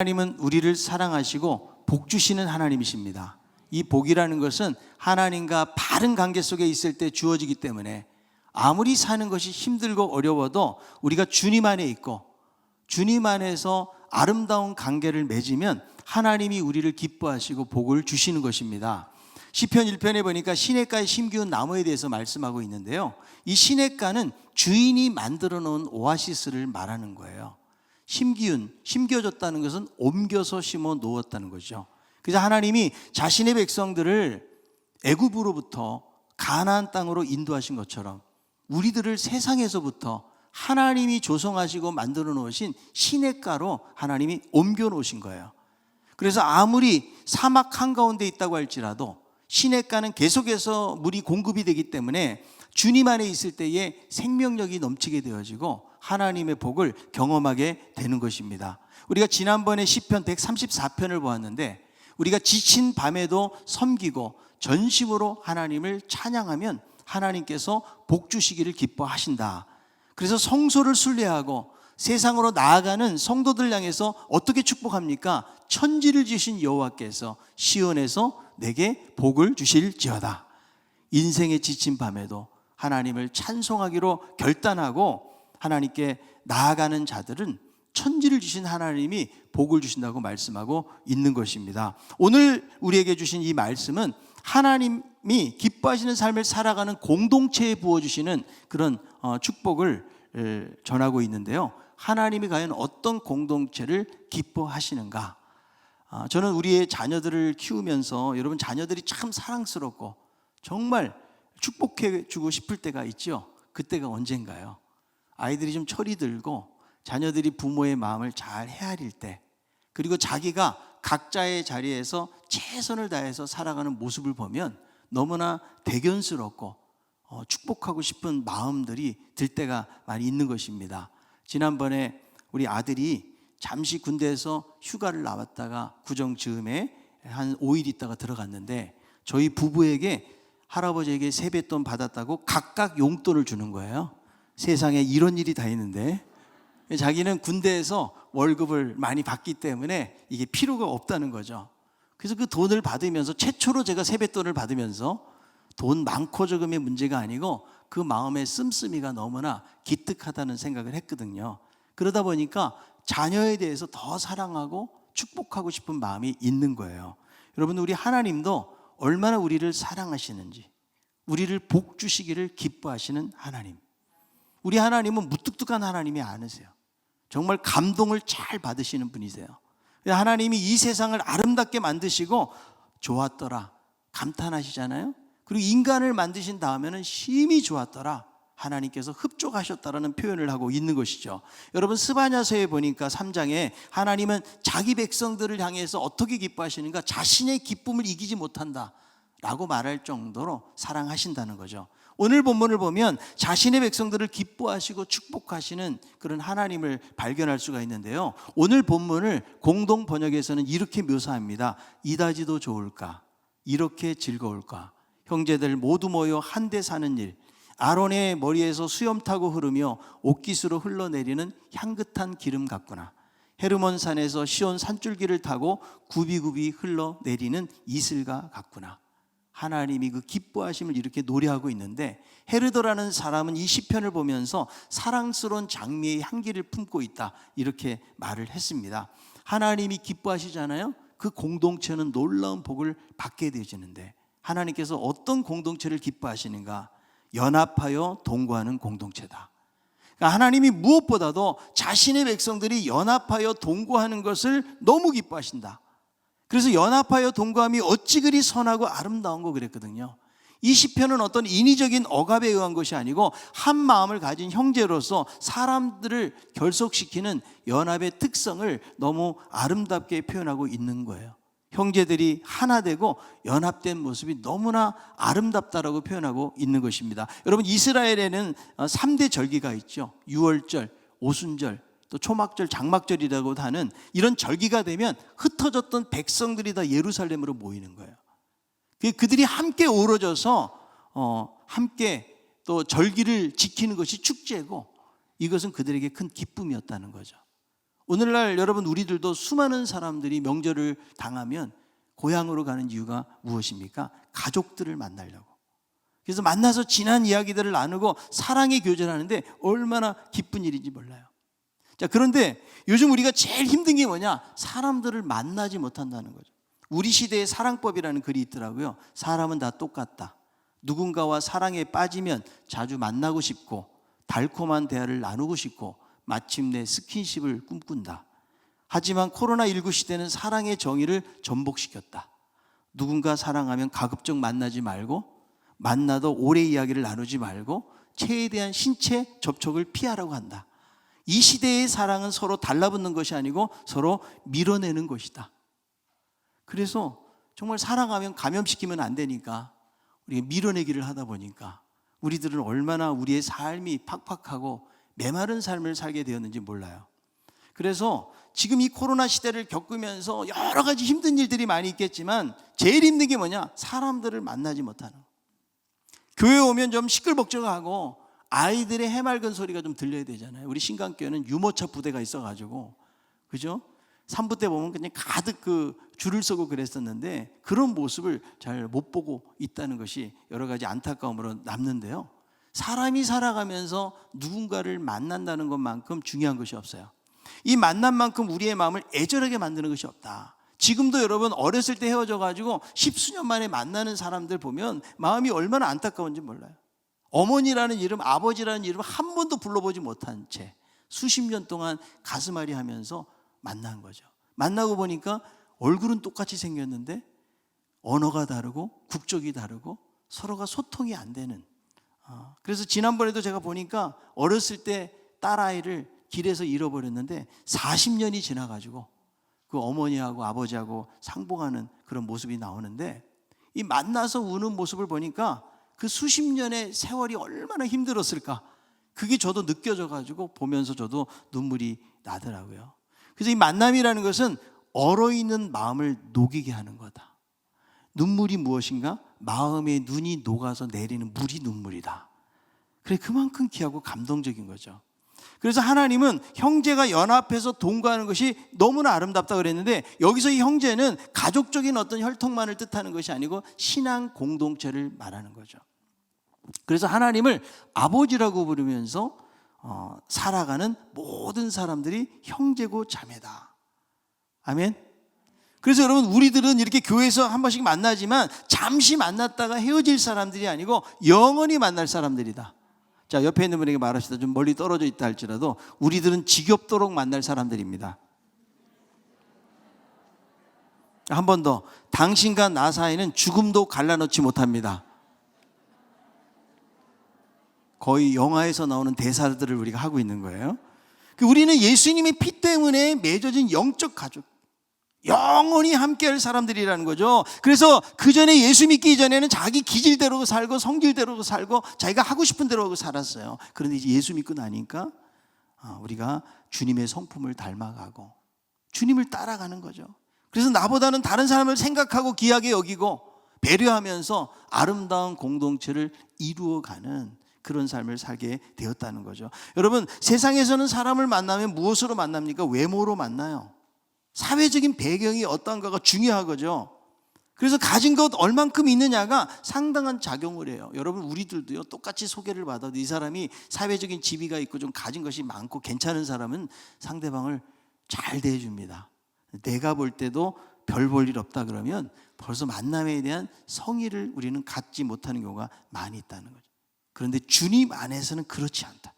하나님은 우리를 사랑하시고 복 주시는 하나님이십니다. 이 복이라는 것은 하나님과 바른 관계 속에 있을 때 주어지기 때문에 아무리 사는 것이 힘들고 어려워도 우리가 주님 안에 있고 주님 안에서 아름다운 관계를 맺으면 하나님이 우리를 기뻐하시고 복을 주시는 것입니다. 시편 1편에 보니까 시냇가에 심기운 나무에 대해서 말씀하고 있는데요, 이 시냇가는 주인이 만들어 놓은 오아시스를 말하는 거예요. 심겨졌다는 것은 옮겨서 심어 놓았다는 거죠. 그래서 하나님이 자신의 백성들을 애굽으로부터 가나안 땅으로 인도하신 것처럼 우리들을 세상에서부터 하나님이 조성하시고 만들어 놓으신 시냇가로 하나님이 옮겨 놓으신 거예요. 그래서 아무리 사막 한가운데 있다고 할지라도 시냇가는 계속해서 물이 공급이 되기 때문에 주님 안에 있을 때에 생명력이 넘치게 되어지고 하나님의 복을 경험하게 되는 것입니다. 우리가 지난번에 시편 134편을 보았는데, 우리가 지친 밤에도 섬기고 전심으로 하나님을 찬양하면 하나님께서 복 주시기를 기뻐하신다. 그래서 성소를 순례하고 세상으로 나아가는 성도들 향해서 어떻게 축복합니까? 천지를 지으신 여호와께서 시온에서 내게 복을 주실지어다. 인생의 지친 밤에도 하나님을 찬송하기로 결단하고 하나님께 나아가는 자들은 천지를 주신 하나님이 복을 주신다고 말씀하고 있는 것입니다. 오늘 우리에게 주신 이 말씀은 하나님이 기뻐하시는 삶을 살아가는 공동체에 부어주시는 그런 축복을 전하고 있는데요, 하나님이 과연 어떤 공동체를 기뻐하시는가? 저는 우리의 자녀들을 키우면서 여러분, 자녀들이 참 사랑스럽고 정말 축복해 주고 싶을 때가 있죠. 그때가 언젠가요? 아이들이 좀 철이 들고 자녀들이 부모의 마음을 잘 헤아릴 때, 그리고 자기가 각자의 자리에서 최선을 다해서 살아가는 모습을 보면 너무나 대견스럽고 축복하고 싶은 마음들이 들 때가 많이 있는 것입니다. 지난번에 우리 아들이 잠시 군대에서 휴가를 나왔다가 구정 즈음에 한 5일 있다가 들어갔는데, 저희 부부에게 할아버지에게 세뱃돈 받았다고 각각 용돈을 주는 거예요. 세상에 이런 일이 다 있는데, 자기는 군대에서 월급을 많이 받기 때문에 이게 필요가 없다는 거죠. 그래서 그 돈을 받으면서, 최초로 제가 세뱃돈을 받으면서 돈 많고 적음의 문제가 아니고 그 마음의 씀씀이가 너무나 기특하다는 생각을 했거든요. 그러다 보니까 자녀에 대해서 더 사랑하고 축복하고 싶은 마음이 있는 거예요. 여러분, 우리 하나님도 얼마나 우리를 사랑하시는지, 우리를 복 주시기를 기뻐하시는 하나님. 우리 하나님은 무뚝뚝한 하나님이 아니세요. 정말 감동을 잘 받으시는 분이세요. 하나님이 이 세상을 아름답게 만드시고 좋았더라 감탄하시잖아요. 그리고 인간을 만드신 다음에는 심히 좋았더라, 하나님께서 흡족하셨다라는 표현을 하고 있는 것이죠. 여러분, 스바냐서에 보니까 3장에 하나님은 자기 백성들을 향해서 어떻게 기뻐하시는가? 자신의 기쁨을 이기지 못한다 라고 말할 정도로 사랑하신다는 거죠. 오늘 본문을 보면 자신의 백성들을 기뻐하시고 축복하시는 그런 하나님을 발견할 수가 있는데요, 오늘 본문을 공동 번역에서는 이렇게 묘사합니다. 이다지도 좋을까? 이렇게 즐거울까? 형제들 모두 모여 한데 사는 일, 아론의 머리에서 수염 타고 흐르며 옥기수로 흘러내리는 향긋한 기름 같구나. 헤르몬 산에서 시온 산줄기를 타고 굽이굽이 흘러내리는 이슬과 같구나. 하나님이 그 기뻐하심을 이렇게 노래하고 있는데, 헤르더라는 사람은 이 시편을 보면서 사랑스러운 장미의 향기를 품고 있다, 이렇게 말을 했습니다. 하나님이 기뻐하시잖아요. 그 공동체는 놀라운 복을 받게 되어지는데, 하나님께서 어떤 공동체를 기뻐하시는가? 연합하여 동거하는 공동체다. 그러니까 하나님이 무엇보다도 자신의 백성들이 연합하여 동거하는 것을 너무 기뻐하신다. 그래서 연합하여 동거함이 어찌 그리 선하고 아름다운 거 그랬거든요. 이 시편은 어떤 인위적인 억압에 의한 것이 아니고 한 마음을 가진 형제로서 사람들을 결속시키는 연합의 특성을 너무 아름답게 표현하고 있는 거예요. 형제들이 하나 되고 연합된 모습이 너무나 아름답다라고 표현하고 있는 것입니다. 여러분, 이스라엘에는 3대 절기가 있죠. 유월절, 오순절, 또 초막절, 장막절이라고 하는 이런 절기가 되면 흩어졌던 백성들이 다 예루살렘으로 모이는 거예요. 그들이 함께 어우러져서 함께 또 절기를 지키는 것이 축제고, 이것은 그들에게 큰 기쁨이었다는 거죠. 오늘날 여러분 우리들도 수많은 사람들이 명절을 당하면 고향으로 가는 이유가 무엇입니까? 가족들을 만나려고. 그래서 만나서 지난 이야기들을 나누고 사랑의 교제를 하는데 얼마나 기쁜 일인지 몰라요. 자, 그런데 요즘 우리가 제일 힘든 게 뭐냐? 사람들을 만나지 못한다는 거죠. 우리 시대의 사랑법이라는 글이 있더라고요. 사람은 다 똑같다. 누군가와 사랑에 빠지면 자주 만나고 싶고 달콤한 대화를 나누고 싶고 마침내 스킨십을 꿈꾼다. 하지만 코로나19 시대는 사랑의 정의를 전복시켰다. 누군가 사랑하면 가급적 만나지 말고 만나도 오래 이야기를 나누지 말고 최대한 신체 접촉을 피하라고 한다. 이 시대의 사랑은 서로 달라붙는 것이 아니고 서로 밀어내는 것이다. 그래서 정말 사랑하면 감염시키면 안 되니까 우리가 밀어내기를 하다 보니까 우리들은 얼마나 우리의 삶이 팍팍하고 메마른 삶을 살게 되었는지 몰라요. 그래서 지금 이 코로나 시대를 겪으면서 여러 가지 힘든 일들이 많이 있겠지만 제일 힘든 게 뭐냐? 사람들을 만나지 못하는 거. 교회에 오면 좀 시끌벅적하고 아이들의 해맑은 소리가 좀 들려야 되잖아요. 우리 신강교회는 유모차 부대가 있어가지고, 그죠? 산부 때 보면 그냥 가득 그 줄을 서고 그랬었는데 그런 모습을 잘 못 보고 있다는 것이 여러 가지 안타까움으로 남는데요. 사람이 살아가면서 누군가를 만난다는 것만큼 중요한 것이 없어요. 이 만남만큼 우리의 마음을 애절하게 만드는 것이 없다. 지금도 여러분 어렸을 때 헤어져가지고 십수년 만에 만나는 사람들 보면 마음이 얼마나 안타까운지 몰라요. 어머니라는 이름, 아버지라는 이름 한 번도 불러보지 못한 채 수십 년 동안 가슴앓이 하면서 만난 거죠. 만나고 보니까 얼굴은 똑같이 생겼는데 언어가 다르고 국적이 다르고 서로가 소통이 안 되는. 그래서 지난번에도 제가 보니까 어렸을 때 딸아이를 길에서 잃어버렸는데 40년이 지나가지고 그 어머니하고 아버지하고 상봉하는 그런 모습이 나오는데 이 만나서 우는 모습을 보니까 그 수십 년의 세월이 얼마나 힘들었을까, 그게 저도 느껴져가지고 보면서 저도 눈물이 나더라고요. 그래서 이 만남이라는 것은 얼어있는 마음을 녹이게 하는 거다. 눈물이 무엇인가? 마음의 눈이 녹아서 내리는 물이 눈물이다. 그래, 그만큼 귀하고 감동적인 거죠. 그래서 하나님은 형제가 연합해서 동거하는 것이 너무나 아름답다 그랬는데 여기서 이 형제는 가족적인 어떤 혈통만을 뜻하는 것이 아니고 신앙 공동체를 말하는 거죠. 그래서 하나님을 아버지라고 부르면서 살아가는 모든 사람들이 형제고 자매다. 아멘. 그래서 여러분 우리들은 이렇게 교회에서 한 번씩 만나지만 잠시 만났다가 헤어질 사람들이 아니고 영원히 만날 사람들이다. 자, 옆에 있는 분에게 말합시다. 좀 멀리 떨어져 있다 할지라도 우리들은 지겹도록 만날 사람들입니다. 한 번 더, 당신과 나 사이는 죽음도 갈라놓지 못합니다. 거의 영화에서 나오는 대사들을 우리가 하고 있는 거예요. 우리는 예수님의 피 때문에 맺어진 영적 가족, 영원히 함께할 사람들이라는 거죠. 그래서 그 전에 예수 믿기 전에는 자기 기질대로 살고 성질대로 살고 자기가 하고 싶은 대로 하고 살았어요. 그런데 이제 예수 믿고 나니까 우리가 주님의 성품을 닮아가고 주님을 따라가는 거죠. 그래서 나보다는 다른 사람을 생각하고 귀하게 여기고 배려하면서 아름다운 공동체를 이루어가는 그런 삶을 살게 되었다는 거죠. 여러분, 세상에서는 사람을 만나면 무엇으로 만납니까? 외모로 만나요. 사회적인 배경이 어떤가가 중요하거죠. 그래서 가진 것 얼만큼 있느냐가 상당한 작용을 해요. 여러분, 우리들도요, 똑같이 소개를 받아도 이 사람이 사회적인 지위가 있고 좀 가진 것이 많고 괜찮은 사람은 상대방을 잘 대해줍니다. 내가 볼 때도 별 볼 일 없다 그러면 벌써 만남에 대한 성의를 우리는 갖지 못하는 경우가 많이 있다는 거죠. 그런데 주님 안에서는 그렇지 않다.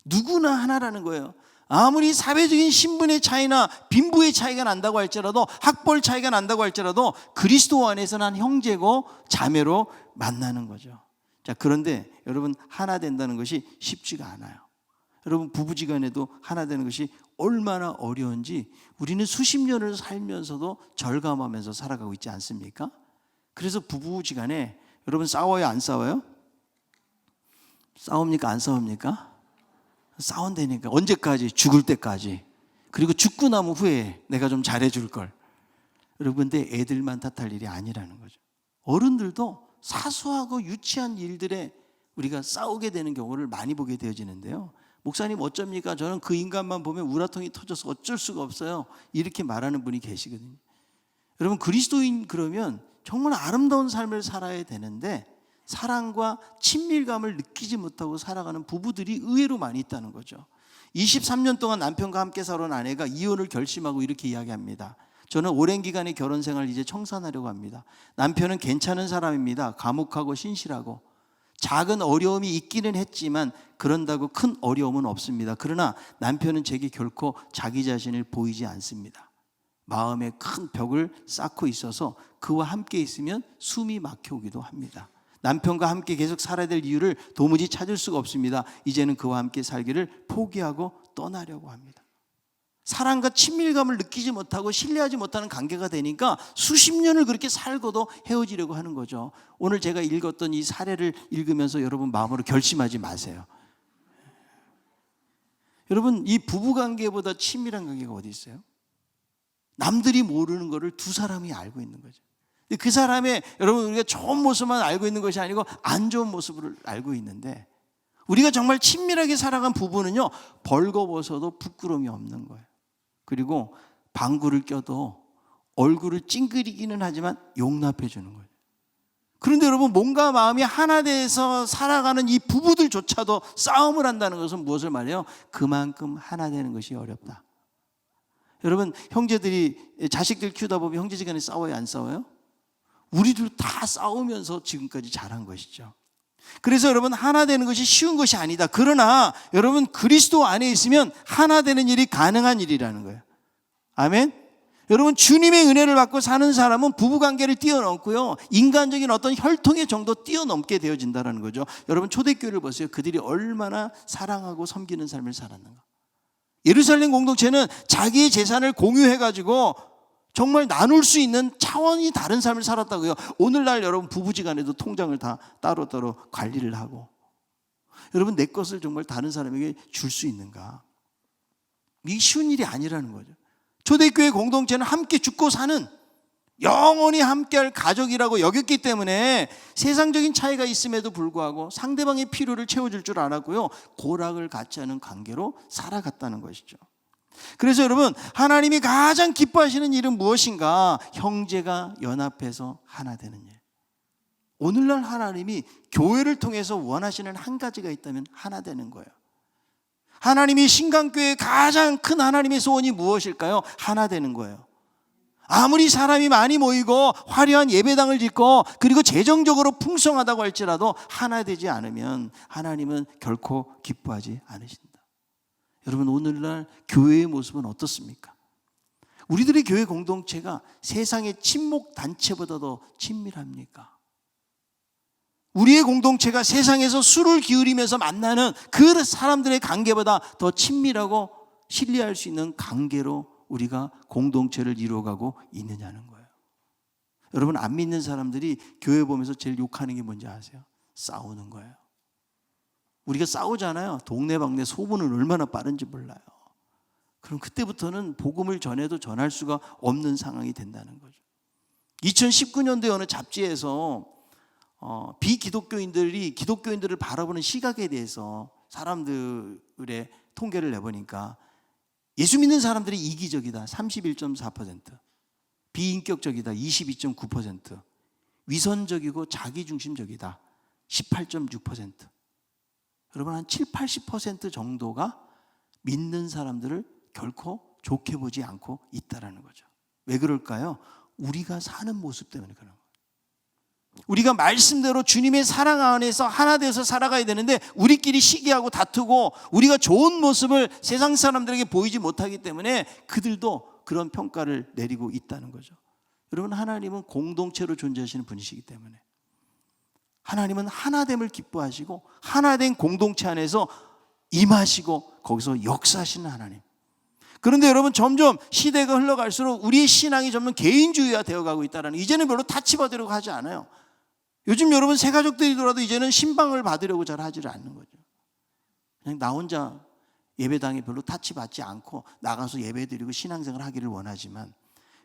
누구나 하나라는 거예요. 아무리 사회적인 신분의 차이나 빈부의 차이가 난다고 할지라도 학벌 차이가 난다고 할지라도 그리스도 안에서는 한 형제고 자매로 만나는 거죠. 자, 그런데 여러분, 하나 된다는 것이 쉽지가 않아요. 여러분, 부부지간에도 하나 되는 것이 얼마나 어려운지 우리는 수십 년을 살면서도 절감하면서 살아가고 있지 않습니까? 그래서 부부지간에 여러분 싸워요, 안 싸워요? 싸웁니까, 안 싸웁니까? 싸운다니까. 언제까지? 죽을 때까지. 그리고 죽고 나면 후에 내가 좀 잘해줄 걸. 여러분, 근데 애들만 탓할 일이 아니라는 거죠. 어른들도 사소하고 유치한 일들에 우리가 싸우게 되는 경우를 많이 보게 되어지는데요. 목사님 어쩝니까? 저는 그 인간만 보면 우라통이 터져서 어쩔 수가 없어요. 이렇게 말하는 분이 계시거든요. 여러분, 그리스도인 그러면 정말 아름다운 삶을 살아야 되는데 사랑과 친밀감을 느끼지 못하고 살아가는 부부들이 의외로 많이 있다는 거죠. 23년 동안 남편과 함께 살아온 아내가 이혼을 결심하고 이렇게 이야기합니다. 저는 오랜 기간의 결혼 생활을 이제 청산하려고 합니다. 남편은 괜찮은 사람입니다. 과묵하고 신실하고 작은 어려움이 있기는 했지만 그런다고 큰 어려움은 없습니다. 그러나 남편은 제게 결코 자기 자신을 보이지 않습니다. 마음에 큰 벽을 쌓고 있어서 그와 함께 있으면 숨이 막혀오기도 합니다. 남편과 함께 계속 살아야 될 이유를 도무지 찾을 수가 없습니다. 이제는 그와 함께 살기를 포기하고 떠나려고 합니다. 사랑과 친밀감을 느끼지 못하고 신뢰하지 못하는 관계가 되니까 수십 년을 그렇게 살고도 헤어지려고 하는 거죠. 오늘 제가 읽었던 이 사례를 읽으면서 여러분 마음으로 결심하지 마세요. 여러분, 이 부부관계보다 친밀한 관계가 어디 있어요? 남들이 모르는 거를 두 사람이 알고 있는 거죠. 그 사람의, 여러분, 우리가 좋은 모습만 알고 있는 것이 아니고 안 좋은 모습을 알고 있는데, 우리가 정말 친밀하게 살아간 부부는요, 벌거벗어도 부끄러움이 없는 거예요. 그리고 방구를 껴도 얼굴을 찡그리기는 하지만 용납해 주는 거예요. 그런데 여러분, 몸과 마음이 하나 돼서 살아가는 이 부부들조차도 싸움을 한다는 것은 무엇을 말해요? 그만큼 하나 되는 것이 어렵다. 여러분, 형제들이 자식들 키우다 보면 형제지간에 싸워요, 안 싸워요? 우리들 다 싸우면서 지금까지 자란 것이죠. 그래서 여러분, 하나 되는 것이 쉬운 것이 아니다. 그러나 여러분, 그리스도 안에 있으면 하나 되는 일이 가능한 일이라는 거예요. 아멘. 여러분, 주님의 은혜를 받고 사는 사람은 부부관계를 뛰어넘고요, 인간적인 어떤 혈통의 정도 뛰어넘게 되어진다는 거죠. 여러분, 초대교회를 보세요. 그들이 얼마나 사랑하고 섬기는 삶을 살았는가. 예루살렘 공동체는 자기의 재산을 공유해가지고 정말 나눌 수 있는 차원이 다른 삶을 살았다고요. 오늘날 여러분, 부부지간에도 통장을 다 따로따로 관리를 하고, 여러분, 내 것을 정말 다른 사람에게 줄 수 있는가? 이게 쉬운 일이 아니라는 거죠. 초대교회 공동체는 함께 죽고 사는, 영원히 함께할 가족이라고 여겼기 때문에 세상적인 차이가 있음에도 불구하고 상대방의 필요를 채워줄 줄 알았고요, 고락을 같이 하는 관계로 살아갔다는 것이죠. 그래서 여러분, 하나님이 가장 기뻐하시는 일은 무엇인가? 형제가 연합해서 하나 되는 일. 오늘날 하나님이 교회를 통해서 원하시는 한 가지가 있다면 하나 되는 거예요. 하나님이 신강교회의 가장 큰 하나님의 소원이 무엇일까요? 하나 되는 거예요. 아무리 사람이 많이 모이고 화려한 예배당을 짓고 그리고 재정적으로 풍성하다고 할지라도 하나 되지 않으면 하나님은 결코 기뻐하지 않으신다. 여러분, 오늘날 교회의 모습은 어떻습니까? 우리들의 교회 공동체가 세상의 친목 단체보다도 친밀합니까? 우리의 공동체가 세상에서 술을 기울이면서 만나는 그 사람들의 관계보다 더 친밀하고 신뢰할 수 있는 관계로 우리가 공동체를 이루어가고 있느냐는 거예요. 여러분, 안 믿는 사람들이 교회 보면서 제일 욕하는 게 뭔지 아세요? 싸우는 거예요. 우리가 싸우잖아요. 동네방네 소문은 얼마나 빠른지 몰라요. 그럼 그때부터는 복음을 전해도 전할 수가 없는 상황이 된다는 거죠. 2019년도에 어느 잡지에서 비기독교인들이 기독교인들을 바라보는 시각에 대해서 사람들의 통계를 내보니까 예수 믿는 사람들이 이기적이다 31.4%, 비인격적이다 22.9%, 위선적이고 자기중심적이다 18.6%. 여러분, 한 7, 80% 정도가 믿는 사람들을 결코 좋게 보지 않고 있다는 거죠. 왜 그럴까요? 우리가 사는 모습 때문에 그런 거예요. 우리가 말씀대로 주님의 사랑 안에서 하나 되어서 살아가야 되는데 우리끼리 시기하고 다투고 우리가 좋은 모습을 세상 사람들에게 보이지 못하기 때문에 그들도 그런 평가를 내리고 있다는 거죠. 여러분, 하나님은 공동체로 존재하시는 분이시기 때문에 하나님은 하나됨을 기뻐하시고 하나된 공동체 안에서 임하시고 거기서 역사하시는 하나님. 그런데 여러분, 점점 시대가 흘러갈수록 우리의 신앙이 점점 개인주의화 되어가고 있다는, 이제는 별로 타치받으려고 하지 않아요. 요즘 여러분, 새 가족들이더라도 이제는 신방을 받으려고 잘 하지를 않는 거죠. 그냥 나 혼자 예배당에 별로 타치받지 않고 나가서 예배드리고 신앙생활 하기를 원하지만,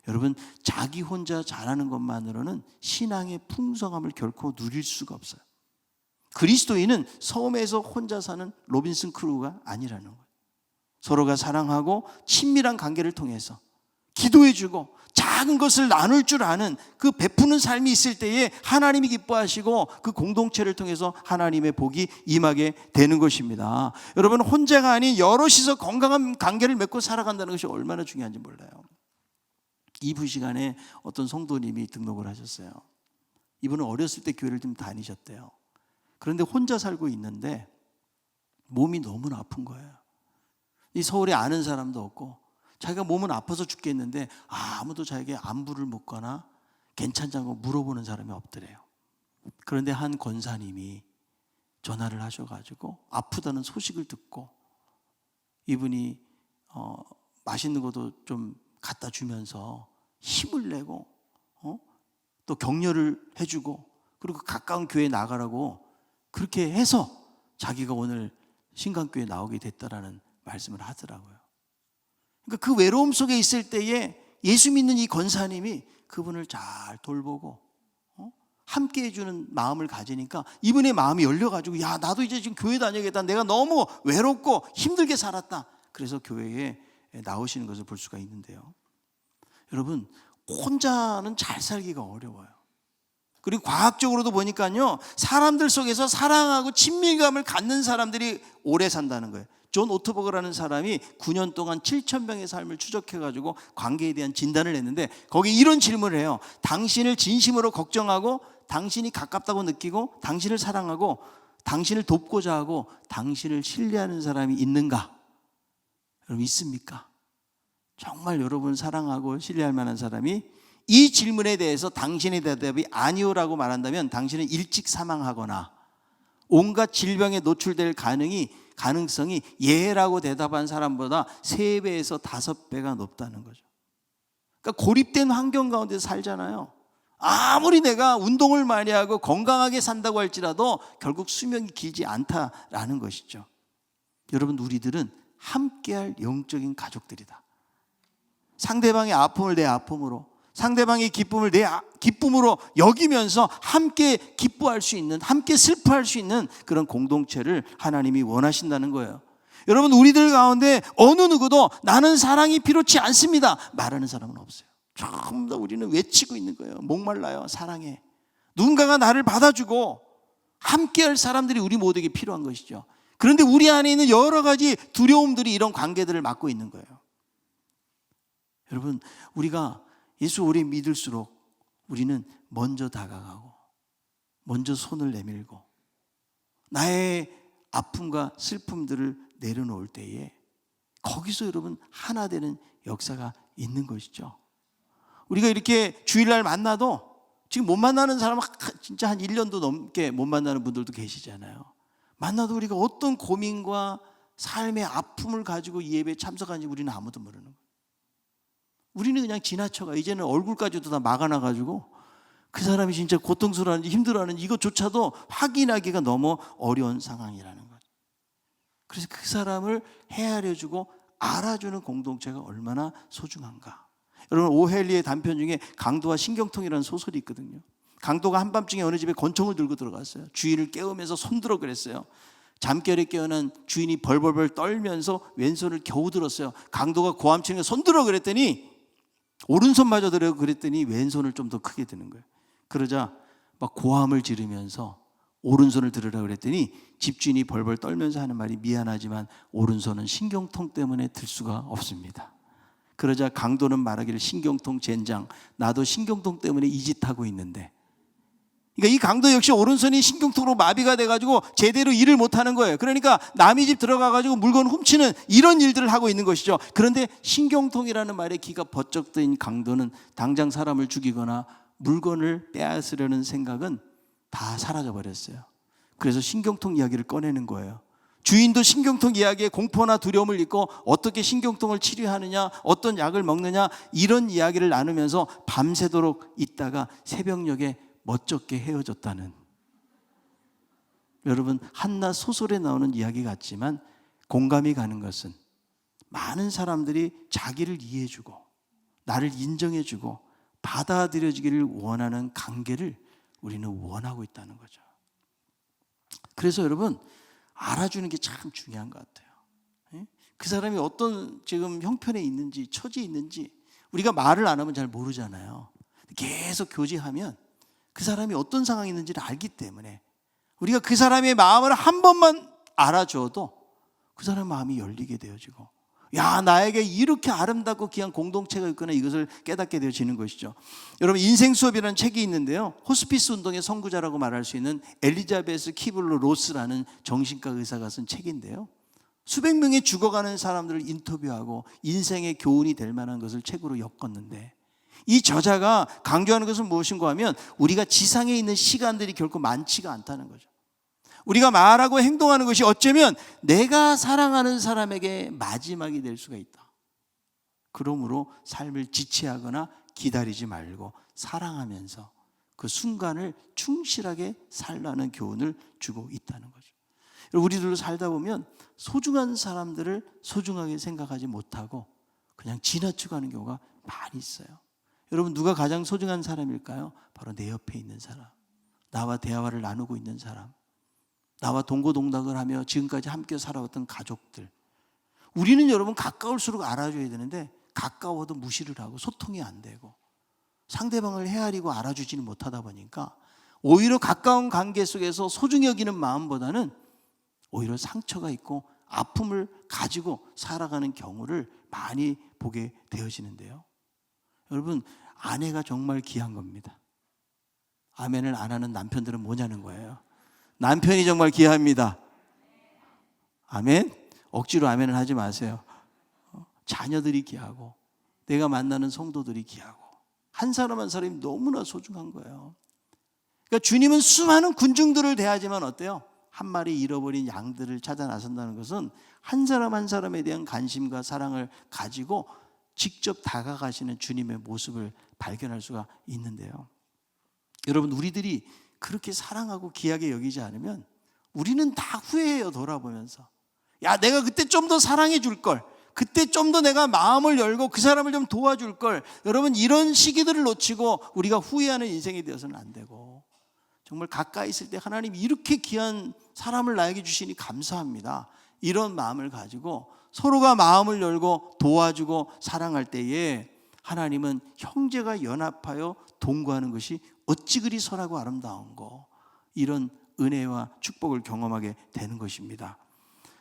여러분, 자기 혼자 잘하는 것만으로는 신앙의 풍성함을 결코 누릴 수가 없어요. 그리스도인은 섬에서 혼자 사는 로빈슨 크루가 아니라는 거예요. 서로가 사랑하고 친밀한 관계를 통해서 기도해주고 작은 것을 나눌 줄 아는 그 베푸는 삶이 있을 때에 하나님이 기뻐하시고 그 공동체를 통해서 하나님의 복이 임하게 되는 것입니다. 여러분, 혼자가 아닌 여럿이서 건강한 관계를 맺고 살아간다는 것이 얼마나 중요한지 몰라요. 이부 시간에 어떤 성도님이 등록을 하셨어요. 이분은 어렸을 때 교회를 좀 다니셨대요. 그런데 혼자 살고 있는데 몸이 너무나 아픈 거예요. 이 서울에 아는 사람도 없고 자기가 몸은 아파서 죽겠는데 아무도 자기에게 안부를 묻거나 괜찮냐고 물어보는 사람이 없더래요. 그런데 한 권사님이 전화를 하셔가지고 아프다는 소식을 듣고 이분이 맛있는 것도 좀 갖다 주면서 힘을 내고 또 격려를 해주고 그리고 가까운 교회에 나가라고 그렇게 해서 자기가 오늘 신강교회에 나오게 됐다라는 말씀을 하더라고요. 그러니까 그 외로움 속에 있을 때에 예수 믿는 이 권사님이 그분을 잘 돌보고 함께 해주는 마음을 가지니까 이분의 마음이 열려가지고 야, 나도 이제 지금 교회 다녀야겠다. 내가 너무 외롭고 힘들게 살았다. 그래서 교회에 나오시는 것을 볼 수가 있는데요. 여러분, 혼자는 잘 살기가 어려워요. 그리고 과학적으로도 보니까요, 사람들 속에서 사랑하고 친밀감을 갖는 사람들이 오래 산다는 거예요. 존 오토버그라는 사람이 9년 동안 7,000명의 삶을 추적해가지고 관계에 대한 진단을 했는데 거기 이런 질문을 해요. 당신을 진심으로 걱정하고 당신이 가깝다고 느끼고 당신을 사랑하고 당신을 돕고자 하고 당신을 신뢰하는 사람이 있는가? 여러분, 있습니까? 정말 여러분 사랑하고 신뢰할 만한 사람이 이 질문에 대해서 당신의 대답이 아니오라고 말한다면 당신은 일찍 사망하거나 온갖 질병에 노출될 가능성이 예라고 대답한 사람보다 3배에서 5배가 높다는 거죠. 그러니까 고립된 환경 가운데 살잖아요. 아무리 내가 운동을 많이 하고 건강하게 산다고 할지라도 결국 수명이 길지 않다라는 것이죠. 여러분, 우리들은 함께할 영적인 가족들이다. 상대방의 아픔을 내 아픔으로, 상대방의 기쁨을 내 기쁨으로 여기면서 함께 기뻐할 수 있는, 함께 슬퍼할 수 있는 그런 공동체를 하나님이 원하신다는 거예요. 여러분, 우리들 가운데 어느 누구도 나는 사랑이 필요치 않습니다 말하는 사람은 없어요. 전부 다 우리는 외치고 있는 거예요. 목말라요. 사랑해. 누군가가 나를 받아주고 함께할 사람들이 우리 모두에게 필요한 것이죠. 그런데 우리 안에 있는 여러 가지 두려움들이 이런 관계들을 막고 있는 거예요. 여러분, 우리가 예수 오래 믿을수록 우리는 먼저 다가가고 먼저 손을 내밀고 나의 아픔과 슬픔들을 내려놓을 때에 거기서 여러분 하나 되는 역사가 있는 것이죠. 우리가 이렇게 주일날 만나도 지금 못 만나는 사람은 진짜 한 1년도 넘게 못 만나는 분들도 계시잖아요. 만나도 우리가 어떤 고민과 삶의 아픔을 가지고 이 예배에 참석하는지 우리는 아무도 모르는 거예요. 우리는 그냥 지나쳐가. 이제는 얼굴까지도 다 막아놔가지고 그 사람이 진짜 고통스러워하는지 힘들어하는지 이것조차도 확인하기가 너무 어려운 상황이라는 거죠. 그래서 그 사람을 헤아려주고 알아주는 공동체가 얼마나 소중한가. 여러분, 오헬리의 단편 중에 강도와 신경통이라는 소설이 있거든요. 강도가 한밤중에 어느 집에 권총을 들고 들어갔어요. 주인을 깨우면서 손들어 그랬어요. 잠결에 깨어난 주인이 벌벌벌 떨면서 왼손을 겨우 들었어요. 강도가 고함치는 손들어 그랬더니 오른손마저 들어 그랬더니 왼손을 좀 더 크게 드는 거예요. 그러자 막 고함을 지르면서 오른손을 들으라 그랬더니 집주인이 벌벌 떨면서 하는 말이 미안하지만 오른손은 신경통 때문에 들 수가 없습니다. 그러자 강도는 말하기를 신경통 젠장, 나도 신경통 때문에 이 짓 하고 있는데. 그러니까 이 강도 역시 오른손이 신경통으로 마비가 돼가지고 제대로 일을 못하는 거예요. 그러니까 남의 집 들어가가지고 물건 훔치는 이런 일들을 하고 있는 것이죠. 그런데 신경통이라는 말에 기가 번쩍 뜨인 강도는 당장 사람을 죽이거나 물건을 빼앗으려는 생각은 다 사라져버렸어요. 그래서 신경통 이야기를 꺼내는 거예요. 주인도 신경통 이야기에 공포나 두려움을 잊고 어떻게 신경통을 치료하느냐, 어떤 약을 먹느냐 이런 이야기를 나누면서 밤새도록 있다가 새벽녘에 멋쩍게 헤어졌다는, 여러분 한낱 소설에 나오는 이야기 같지만 공감이 가는 것은 많은 사람들이 자기를 이해해주고 나를 인정해주고 받아들여지기를 원하는 관계를 우리는 원하고 있다는 거죠. 그래서 여러분 알아주는 게 참 중요한 것 같아요. 예? 그 사람이 어떤 지금 형편에 있는지 처지에 있는지 우리가 말을 안 하면 잘 모르잖아요. 계속 교제하면 그 사람이 어떤 상황에 있는지를 알기 때문에 우리가 그 사람의 마음을 한 번만 알아줘도 그 사람의 마음이 열리게 되어지고, 야, 나에게 이렇게 아름답고 귀한 공동체가 있구나, 이것을 깨닫게 되어지는 것이죠. 여러분, 인생 수업이라는 책이 있는데요, 호스피스 운동의 선구자라고 말할 수 있는 엘리자베스 키블러 로스라는 정신과 의사가 쓴 책인데요, 수백 명의 죽어가는 사람들을 인터뷰하고 인생의 교훈이 될 만한 것을 책으로 엮었는데, 이 저자가 강조하는 것은 무엇인가 하면 우리가 지상에 있는 시간들이 결코 많지가 않다는 거죠. 우리가 말하고 행동하는 것이 어쩌면 내가 사랑하는 사람에게 마지막이 될 수가 있다. 그러므로 삶을 지체하거나 기다리지 말고 사랑하면서 그 순간을 충실하게 살라는 교훈을 주고 있다는 거죠. 우리들도 살다 보면 소중한 사람들을 소중하게 생각하지 못하고 그냥 지나치고 하는 경우가 많이 있어요. 여러분, 누가 가장 소중한 사람일까요? 바로 내 옆에 있는 사람, 나와 대화를 나누고 있는 사람, 나와 동고동락을 하며 지금까지 함께 살아왔던 가족들. 우리는 여러분 가까울수록 알아줘야 되는데 가까워도 무시를 하고 소통이 안 되고 상대방을 헤아리고 알아주지는 못하다 보니까 오히려 가까운 관계 속에서 소중히 여기는 마음보다는 오히려 상처가 있고 아픔을 가지고 살아가는 경우를 많이 보게 되어지는데요. 여러분, 아내가 정말 귀한 겁니다. 아멘을 안 하는 남편들은 뭐냐는 거예요. 남편이 정말 귀합니다. 아멘? 억지로 아멘을 하지 마세요. 자녀들이 귀하고 내가 만나는 성도들이 귀하고 한 사람 한 사람이 너무나 소중한 거예요. 그러니까 주님은 수많은 군중들을 대하지만 어때요? 한 마리 잃어버린 양들을 찾아 나선다는 것은 한 사람 한 사람에 대한 관심과 사랑을 가지고 직접 다가가시는 주님의 모습을 발견할 수가 있는데요. 여러분, 우리들이 그렇게 사랑하고 귀하게 여기지 않으면 우리는 다 후회해요. 돌아보면서, 야, 내가 그때 좀 더 사랑해 줄 걸, 그때 좀 더 내가 마음을 열고 그 사람을 좀 도와줄 걸. 여러분, 이런 시기들을 놓치고 우리가 후회하는 인생이 되어서는 안 되고, 정말 가까이 있을 때 하나님이 이렇게 귀한 사람을 나에게 주시니 감사합니다, 이런 마음을 가지고 서로가 마음을 열고 도와주고 사랑할 때에 하나님은 형제가 연합하여 동거하는 것이 어찌 그리 선하고 아름다운고, 이런 은혜와 축복을 경험하게 되는 것입니다.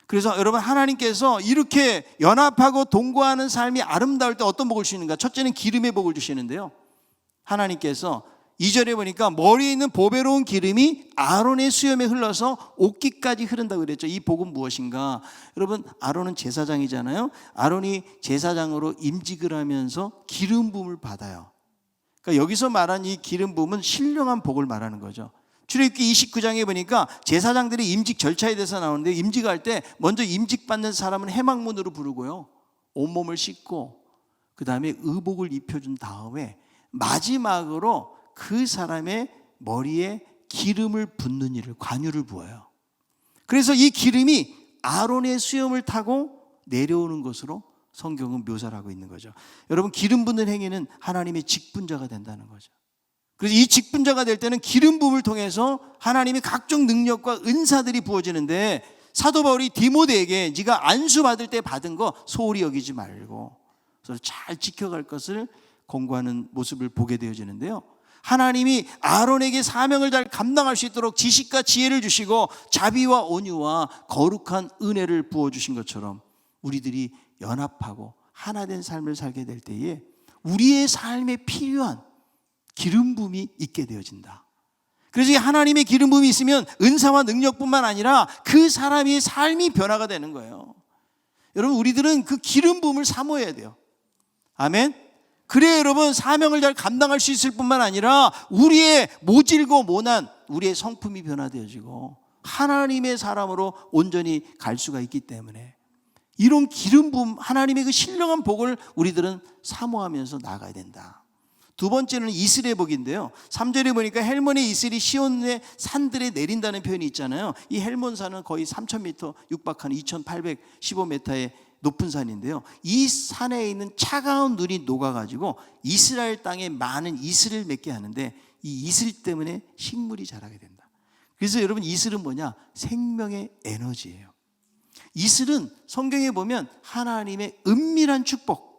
그래서 여러분, 하나님께서 이렇게 연합하고 동거하는 삶이 아름다울 때 어떤 복을 주시는가? 첫째는 기름의 복을 주시는데요, 하나님께서 2절에 보니까 머리에 있는 보배로운 기름이 아론의 수염에 흘러서 옷깃까지 흐른다고 그랬죠. 이 복은 무엇인가? 여러분, 아론은 제사장이잖아요. 아론이 제사장으로 임직을 하면서 기름 부음을 받아요. 그러니까 여기서 말한 이 기름 부음은 신령한 복을 말하는 거죠. 출애굽기 29장에 보니까 제사장들이 임직 절차에 대해서 나오는데, 임직할 때 먼저 임직받는 사람은 해막문으로 부르고요, 온몸을 씻고 그 다음에 의복을 입혀준 다음에 마지막으로 그 사람의 머리에 기름을 붓는 일을, 관유를 부어요. 그래서 이 기름이 아론의 수염을 타고 내려오는 것으로 성경은 묘사를 하고 있는 거죠. 여러분, 기름 붓는 행위는 하나님의 직분자가 된다는 거죠. 그래서 이 직분자가 될 때는 기름 부음을 통해서 하나님의 각종 능력과 은사들이 부어지는데, 사도 바울이 디모데에게 네가 안수 받을 때 받은 거 소홀히 여기지 말고 그래서 잘 지켜갈 것을 권고하는 모습을 보게 되어지는데요, 하나님이 아론에게 사명을 잘 감당할 수 있도록 지식과 지혜를 주시고 자비와 온유와 거룩한 은혜를 부어주신 것처럼 우리들이 연합하고 하나 된 삶을 살게 될 때에 우리의 삶에 필요한 기름 부음이 있게 되어진다. 그래서 이 하나님의 기름 부음이 있으면 은사와 능력뿐만 아니라 그 사람의 삶이 변화가 되는 거예요. 여러분, 우리들은 그 기름 부음을 사모해야 돼요. 아멘. 그래야 여러분, 사명을 잘 감당할 수 있을 뿐만 아니라 우리의 모질고 모난 우리의 성품이 변화되어지고 하나님의 사람으로 온전히 갈 수가 있기 때문에 이런 기름 부음, 하나님의 그 신령한 복을 우리들은 사모하면서 나아가야 된다. 두 번째는 이슬의 복인데요, 3절에 보니까 헬몬의 이슬이 시온의 산들에 내린다는 표현이 있잖아요. 이 헬몬산은 거의 3,000m 육박하는 2,815m의 높은 산인데요, 이 산에 있는 차가운 눈이 녹아가지고 이스라엘 땅에 많은 이슬을 맺게 하는데 이 이슬 때문에 식물이 자라게 된다. 그래서 여러분 이슬은 뭐냐? 생명의 에너지예요. 이슬은 성경에 보면 하나님의 은밀한 축복.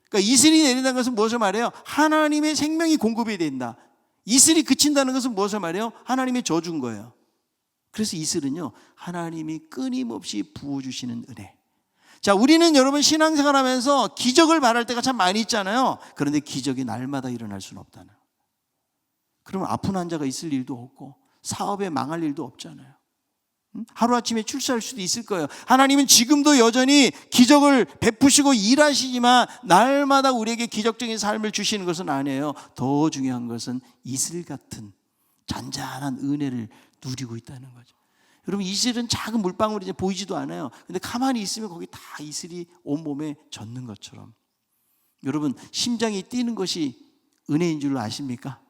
그러니까 이슬이 내린다는 것은 무엇을 말해요? 하나님의 생명이 공급이 된다. 이슬이 그친다는 것은 무엇을 말해요? 하나님의 저주인 거예요. 그래서 이슬은요, 하나님이 끊임없이 부어주시는 은혜. 자, 우리는 여러분 신앙생활하면서 기적을 바랄 때가 참 많이 있잖아요. 그런데 기적이 날마다 일어날 수는 없다는. 그러면 아픈 환자가 있을 일도 없고 사업에 망할 일도 없잖아요. 하루아침에 출세할 수도 있을 거예요. 하나님은 지금도 여전히 기적을 베푸시고 일하시지만 날마다 우리에게 기적적인 삶을 주시는 것은 아니에요. 더 중요한 것은 이슬 같은 잔잔한 은혜를 누리고 있다는 거죠. 여러분 이슬은 작은 물방울이 이제 보이지도 않아요. 근데 가만히 있으면 거기 다 이슬이 온몸에 젖는 것처럼. 여러분 심장이 뛰는 것이 은혜인 줄 아십니까?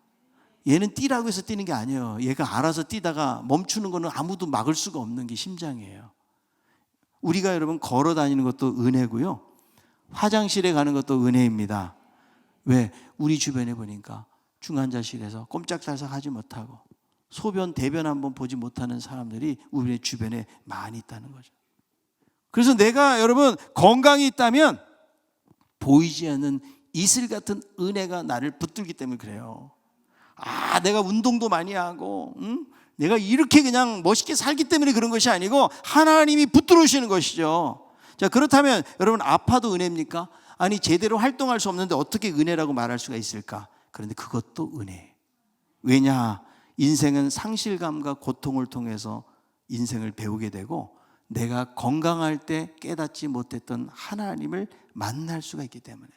얘는 뛰라고 해서 뛰는 게 아니에요. 얘가 알아서 뛰다가 멈추는 거는 아무도 막을 수가 없는 게 심장이에요. 우리가 여러분 걸어 다니는 것도 은혜고요. 화장실에 가는 것도 은혜입니다. 왜? 우리 주변에 보니까 중환자실에서 꼼짝달싹 하지 못하고 소변, 대변 한번 보지 못하는 사람들이 우리 주변에 많이 있다는 거죠. 그래서 내가 여러분 건강이 있다면 보이지 않는 이슬 같은 은혜가 나를 붙들기 때문에 그래요. 아, 내가 운동도 많이 하고 내가 이렇게 그냥 멋있게 살기 때문에 그런 것이 아니고 하나님이 붙들어주시는 것이죠. 자, 그렇다면 여러분 아파도 은혜입니까? 아니 제대로 활동할 수 없는데 어떻게 은혜라고 말할 수가 있을까? 그런데 그것도 은혜. 왜냐? 인생은 상실감과 고통을 통해서 인생을 배우게 되고 내가 건강할 때 깨닫지 못했던 하나님을 만날 수가 있기 때문에.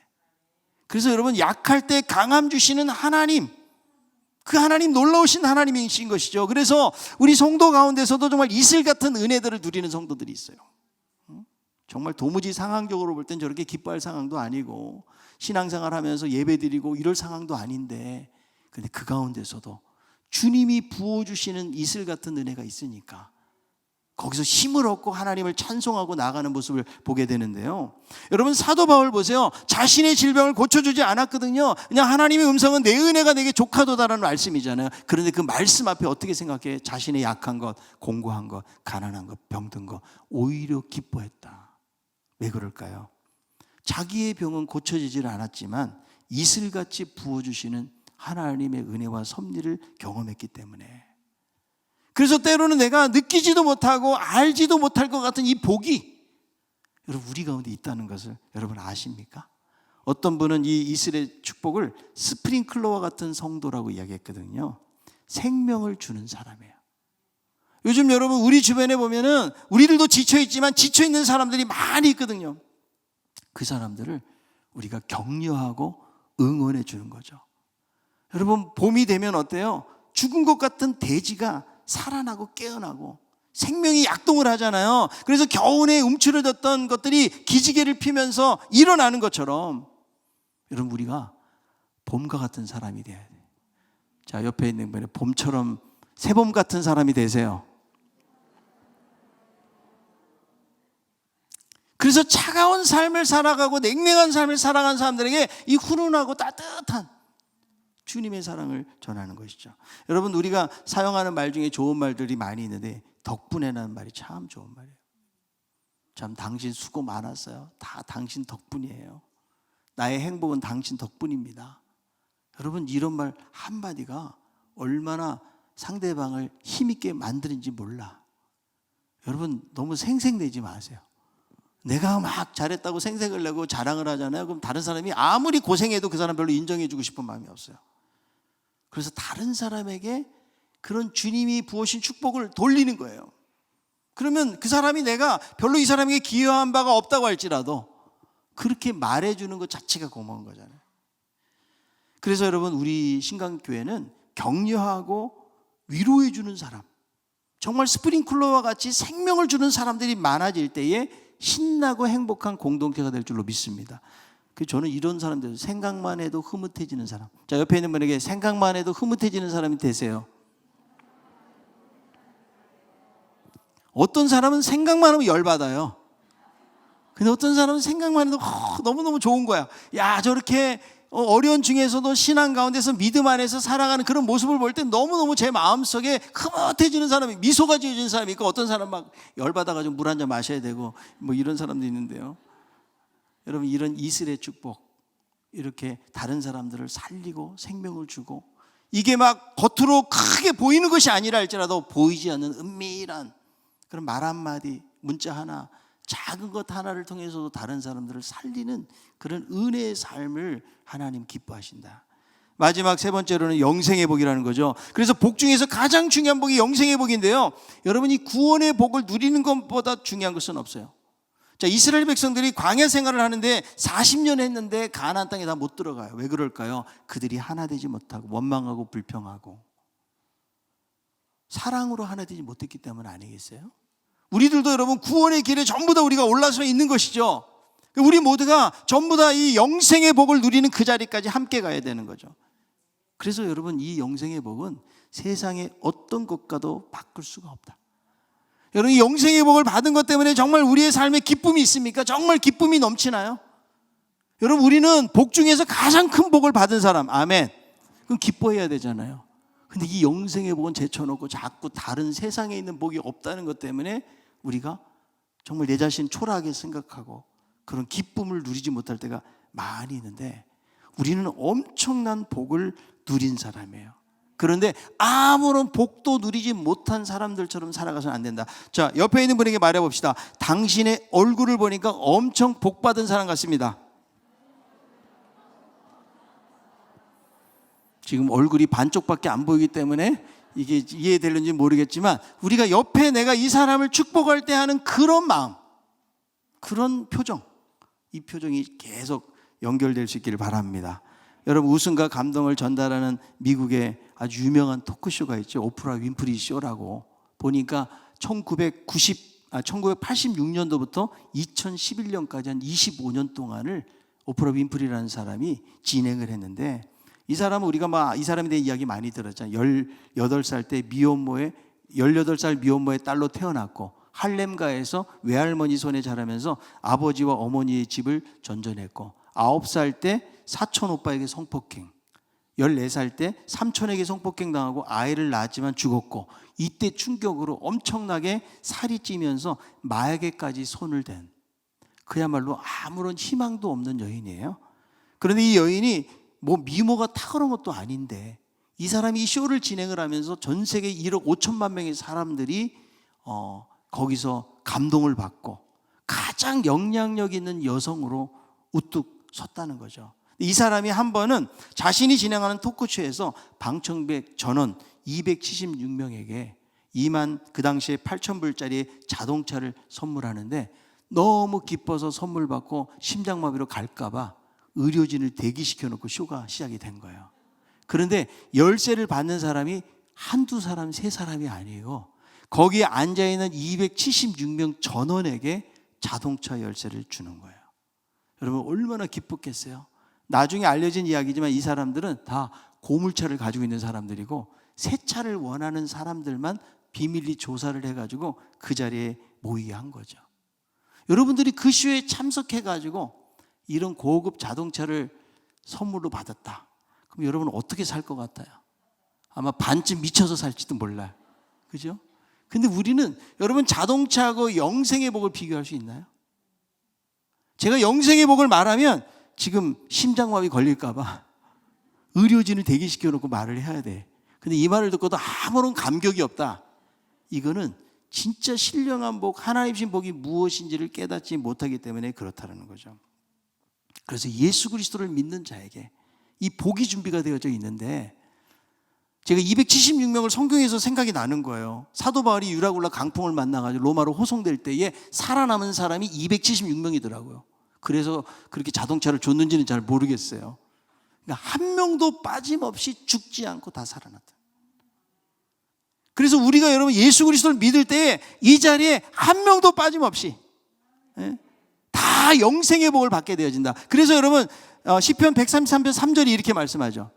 그래서 여러분 약할 때 강함 주시는 하나님, 그 하나님 놀라우신 하나님이신 것이죠. 그래서 우리 성도 가운데서도 정말 이슬 같은 은혜들을 누리는 성도들이 있어요. 정말 도무지 상황적으로 볼 땐 저렇게 기뻐할 상황도 아니고 신앙생활 하면서 예배드리고 이럴 상황도 아닌데, 근데 그 가운데서도 주님이 부어주시는 이슬 같은 은혜가 있으니까 거기서 힘을 얻고 하나님을 찬송하고 나가는 모습을 보게 되는데요. 여러분 사도 바울 보세요. 자신의 질병을 고쳐주지 않았거든요. 그냥 하나님의 음성은 내 은혜가 내게 족하도다라는 말씀이잖아요. 그런데 그 말씀 앞에 어떻게 생각해? 자신의 약한 것, 공고한 것, 가난한 것, 병든 것 오히려 기뻐했다. 왜 그럴까요? 자기의 병은 고쳐지질 않았지만 이슬같이 부어주시는 하나님의 은혜와 섭리를 경험했기 때문에. 그래서 때로는 내가 느끼지도 못하고 알지도 못할 것 같은 이 복이 여러분 우리 가운데 있다는 것을 여러분 아십니까? 어떤 분은 이 이슬의 축복을 스프링클러와 같은 성도라고 이야기했거든요. 생명을 주는 사람이에요. 요즘 여러분 우리 주변에 보면은 우리들도 지쳐있지만 지쳐있는 사람들이 많이 있거든요. 그 사람들을 우리가 격려하고 응원해 주는 거죠. 여러분 봄이 되면 어때요? 죽은 것 같은 대지가 살아나고 깨어나고 생명이 약동을 하잖아요. 그래서 겨우내 움츠러졌던 것들이 기지개를 피면서 일어나는 것처럼 여러분 우리가 봄과 같은 사람이 돼야 돼요. 자, 옆에 있는 분이 봄처럼 새봄 같은 사람이 되세요. 그래서 차가운 삶을 살아가고 냉랭한 삶을 살아가는 사람들에게 이 훈훈하고 따뜻한 주님의 사랑을 전하는 것이죠. 여러분 우리가 사용하는 말 중에 좋은 말들이 많이 있는데 덕분에라는 말이 참 좋은 말이에요. 참 당신 수고 많았어요. 다 당신 덕분이에요. 나의 행복은 당신 덕분입니다. 여러분 이런 말 한마디가 얼마나 상대방을 힘있게 만드는지 몰라. 여러분 너무 생색내지 마세요. 내가 막 잘했다고 생색을 내고 자랑을 하잖아요. 그럼 다른 사람이 아무리 고생해도 그 사람 별로 인정해주고 싶은 마음이 없어요. 그래서 다른 사람에게 그런 주님이 부으신 축복을 돌리는 거예요. 그러면 그 사람이 내가 별로 이 사람에게 기여한 바가 없다고 할지라도 그렇게 말해주는 것 자체가 고마운 거잖아요. 그래서 여러분 우리 신강교회는 격려하고 위로해주는 사람, 정말 스프링클러와 같이 생명을 주는 사람들이 많아질 때에 신나고 행복한 공동체가 될 줄로 믿습니다. 저는 이런 사람들, 생각만 해도 흐뭇해지는 사람. 자, 옆에 있는 분에게 생각만 해도 흐뭇해지는 사람이 되세요. 어떤 사람은 생각만 하면 열받아요. 근데 어떤 사람은 생각만 해도 너무너무 좋은 거야. 야, 저렇게 어려운 중에서도 신앙 가운데서 믿음 안에서 살아가는 그런 모습을 볼 때 너무너무 제 마음속에 흐뭇해지는 사람이, 미소가 지어지는 사람이 있고, 어떤 사람 막 열받아가지고 물 한 잔 마셔야 되고 뭐 이런 사람도 있는데요. 여러분, 이런 이슬의 축복, 이렇게 다른 사람들을 살리고 생명을 주고, 이게 막 겉으로 크게 보이는 것이 아니라 할지라도 보이지 않는 은밀한 그런 말 한마디, 문자 하나, 작은 것 하나를 통해서도 다른 사람들을 살리는 그런 은혜의 삶을 하나님 기뻐하신다. 마지막 세 번째로는 영생의 복이라는 거죠. 그래서 복 중에서 가장 중요한 복이 영생의 복인데요, 여러분이 구원의 복을 누리는 것보다 중요한 것은 없어요. 자, 이스라엘 백성들이 광야 생활을 하는데 40년 했는데 가나안 땅에 다 못 들어가요. 왜 그럴까요? 그들이 하나 되지 못하고 원망하고 불평하고 사랑으로 하나 되지 못했기 때문 아니겠어요? 우리들도 여러분 구원의 길에 전부 다 우리가 올라서 있는 것이죠. 우리 모두가 전부 다 이 영생의 복을 누리는 그 자리까지 함께 가야 되는 거죠. 그래서 여러분, 이 영생의 복은 세상의 어떤 것과도 바꿀 수가 없다. 여러분, 이 영생의 복을 받은 것 때문에 정말 우리의 삶에 기쁨이 있습니까? 정말 기쁨이 넘치나요? 여러분, 우리는 복 중에서 가장 큰 복을 받은 사람, 아멘. 그럼 기뻐해야 되잖아요. 근데 이 영생의 복은 제쳐놓고 자꾸 다른 세상에 있는 복이 없다는 것 때문에 우리가 정말 내 자신 초라하게 생각하고 그런 기쁨을 누리지 못할 때가 많이 있는데, 우리는 엄청난 복을 누린 사람이에요. 그런데 아무런 복도 누리지 못한 사람들처럼 살아가서는 안 된다. 자, 옆에 있는 분에게 말해봅시다. 당신의 얼굴을 보니까 엄청 복받은 사람 같습니다. 지금 얼굴이 반쪽밖에 안 보이기 때문에 이게 이해되는지 모르겠지만, 우리가 옆에 내가 이 사람을 축복할 때 하는 그런 마음, 그런 표정, 이 표정이 계속 연결될 수 있기를 바랍니다. 여러분, 웃음과 감동을 전달하는 미국의 아주 유명한 토크쇼가 있죠. 오프라 윈프리 쇼라고. 보니까 1986년도부터 2011년까지 한 25년 동안을 오프라 윈프리라는 사람이 진행을 했는데, 이 사람은 우리가 이 사람에 대한 이야기 많이 들었잖아요. 18살 때 18살 미혼모의 딸로 태어났고 할렘가에서 외할머니 손에 자라면서 아버지와 어머니의 집을 전전했고, 9살 때 사촌 오빠에게 성폭행, 14살 때 삼촌에게 성폭행 당하고 아이를 낳았지만 죽었고, 이때 충격으로 엄청나게 살이 찌면서 마약에까지 손을 댄, 그야말로 아무런 희망도 없는 여인이에요. 그런데 이 여인이 미모가 탁월한 것도 아닌데, 이 사람이 이 쇼를 진행을 하면서 전 세계 1억 5천만 명의 사람들이 거기서 감동을 받고 가장 영향력 있는 여성으로 우뚝 섰다는 거죠. 이 사람이 한 번은 자신이 진행하는 토크쇼에서 방청객 전원 276명에게 그 당시에 8,000불짜리 자동차를 선물하는데, 너무 기뻐서 선물 받고 심장마비로 갈까봐 의료진을 대기시켜놓고 쇼가 시작이 된 거예요. 그런데 열쇠를 받는 사람이 한두 사람, 세 사람이 아니에요. 거기에 앉아있는 276명 전원에게 자동차 열쇠를 주는 거예요. 여러분, 얼마나 기뻤겠어요? 나중에 알려진 이야기지만 이 사람들은 다 고물차를 가지고 있는 사람들이고, 새 차를 원하는 사람들만 비밀리 조사를 해가지고 그 자리에 모이게 한 거죠. 여러분들이 그 쇼에 참석해가지고 이런 고급 자동차를 선물로 받았다. 그럼 여러분 어떻게 살 것 같아요? 아마 반쯤 미쳐서 살지도 몰라요. 그죠? 근데 우리는 여러분, 자동차하고 영생의 복을 비교할 수 있나요? 제가 영생의 복을 말하면 지금 심장마비 걸릴까봐 의료진을 대기시켜놓고 말을 해야 돼. 근데 이 말을 듣고도 아무런 감격이 없다. 이거는 진짜 신령한 복, 하나님 신 복이 무엇인지를 깨닫지 못하기 때문에 그렇다는 거죠. 그래서 예수 그리스도를 믿는 자에게 이 복이 준비가 되어져 있는데, 제가 276명을 성경에서 생각이 나는 거예요. 사도 바울이 유라굴라 강풍을 만나가지고 로마로 호송될 때에 살아남은 사람이 276명이더라고요. 그래서 그렇게 자동차를 줬는지는 잘 모르겠어요. 그러니까 한 명도 빠짐없이 죽지 않고 다 살아났다. 그래서 우리가 여러분 예수 그리스도를 믿을 때에 이 자리에 한 명도 빠짐없이 다 영생의 복을 받게 되어진다. 그래서 여러분 시편 133편 3절이 이렇게 말씀하죠.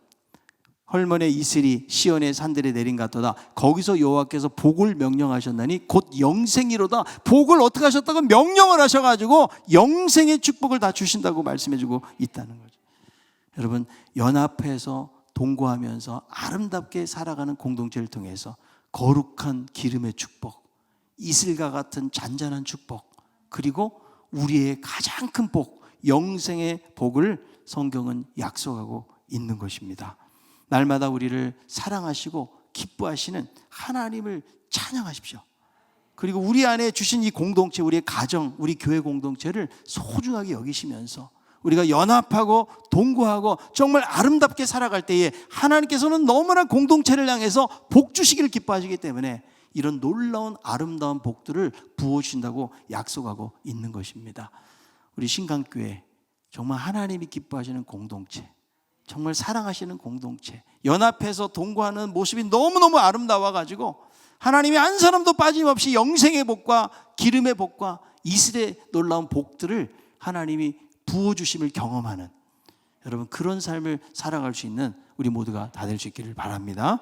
헐몬의 이슬이 시온의 산들에 내린 같도다. 거기서 여호와께서 복을 명령하셨나니 곧 영생이로다. 복을 어떻게 하셨다고 명령을 하셔가지고 영생의 축복을 다 주신다고 말씀해주고 있다는 거죠. 여러분, 연합해서 동거하면서 아름답게 살아가는 공동체를 통해서 거룩한 기름의 축복, 이슬과 같은 잔잔한 축복, 그리고 우리의 가장 큰 복, 영생의 복을 성경은 약속하고 있는 것입니다. 날마다 우리를 사랑하시고 기뻐하시는 하나님을 찬양하십시오. 그리고 우리 안에 주신 이 공동체, 우리의 가정, 우리 교회 공동체를 소중하게 여기시면서 우리가 연합하고 동거하고 정말 아름답게 살아갈 때에 하나님께서는 너무나 공동체를 향해서 복 주시기를 기뻐하시기 때문에 이런 놀라운 아름다운 복들을 부어주신다고 약속하고 있는 것입니다. 우리 신강교회 정말 하나님이 기뻐하시는 공동체, 정말 사랑하시는 공동체, 연합해서 동거하는 모습이 너무너무 아름다워가지고 하나님이 한 사람도 빠짐없이 영생의 복과 기름의 복과 이슬의 놀라운 복들을 하나님이 부어주심을 경험하는, 여러분, 그런 삶을 살아갈 수 있는 우리 모두가 다 될 수 있기를 바랍니다.